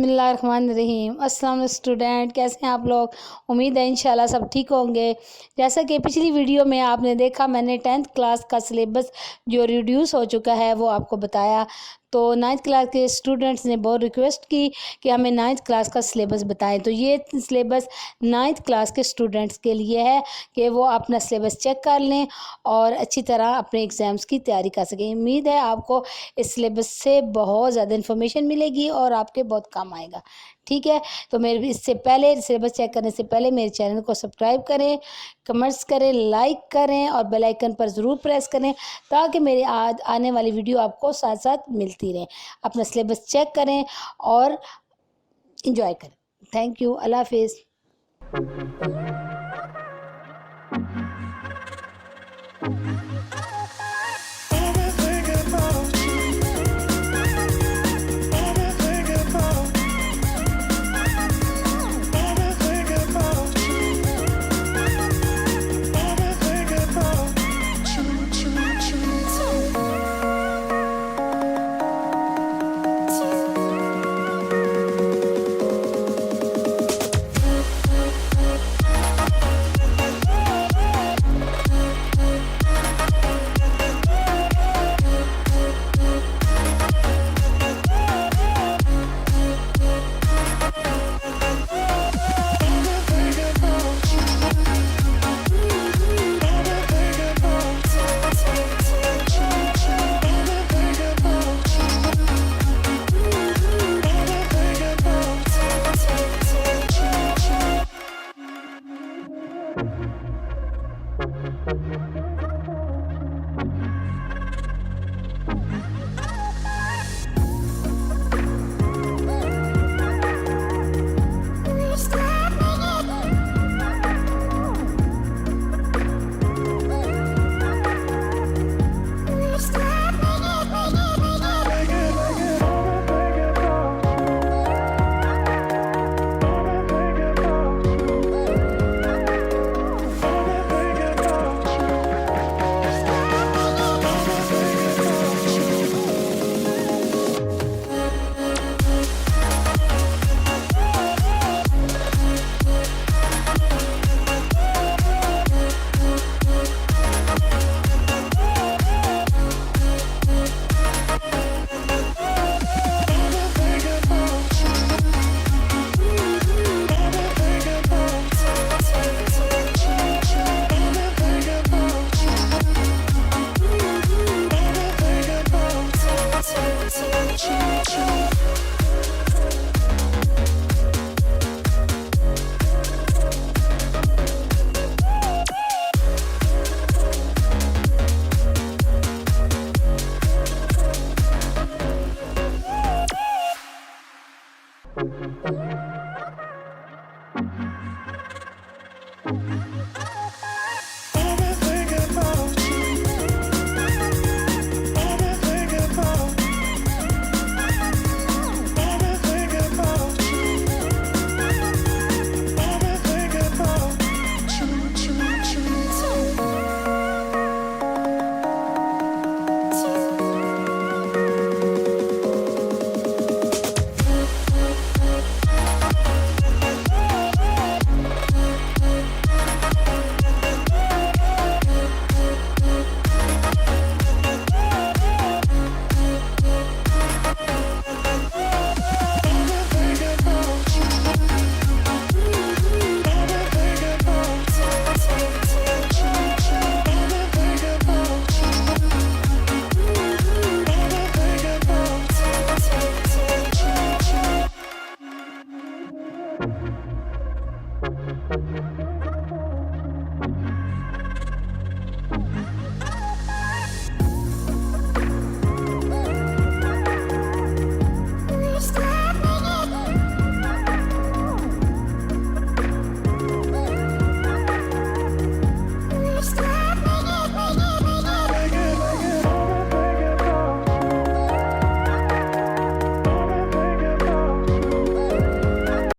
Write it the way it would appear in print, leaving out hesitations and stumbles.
बिस्मिल्लाहिर्रहमानिर्रहीम। अस्सलाम स्टूडेंट, कैसे हैं आप लोग। उम्मीद है इंशाल्लाह सब ठीक होंगे। जैसा कि पिछली वीडियो में आपने देखा, मैंने 10th क्लास का सिलेबस जो रिड्यूस हो चुका है वो आपको बताया। तो 9th क्लास के स्टूडेंट्स ने बहुत रिक्वेस्ट की कि हमें 9th क्लास का सिलेबस बताएं। तो ये सिलेबस 9th क्लास के स्टूडेंट्स के लिए है कि वो अपना सिलेबस चेक कर लें और अच्छी तरह अपने एग्ज़ाम्स की तैयारी कर सकें। उम्मीद है आपको इस सिलेबस से बहुत ज़्यादा इन्फॉर्मेशन मिलेगी और आपके बहुत काम आएगा। ठीक है, तो मेरे इससे पहले सिलेबस चेक करने से पहले मेरे चैनल को सब्सक्राइब करें, कमेंट्स करें, लाइक करें और बेल आइकन पर ज़रूर प्रेस करें ताकि मेरे आने वाली वीडियो आपको साथ साथ मिलती रहे। अपना सिलेबस चेक करें और इंजॉय करें। Thank you. अल्लाह हाफिज़।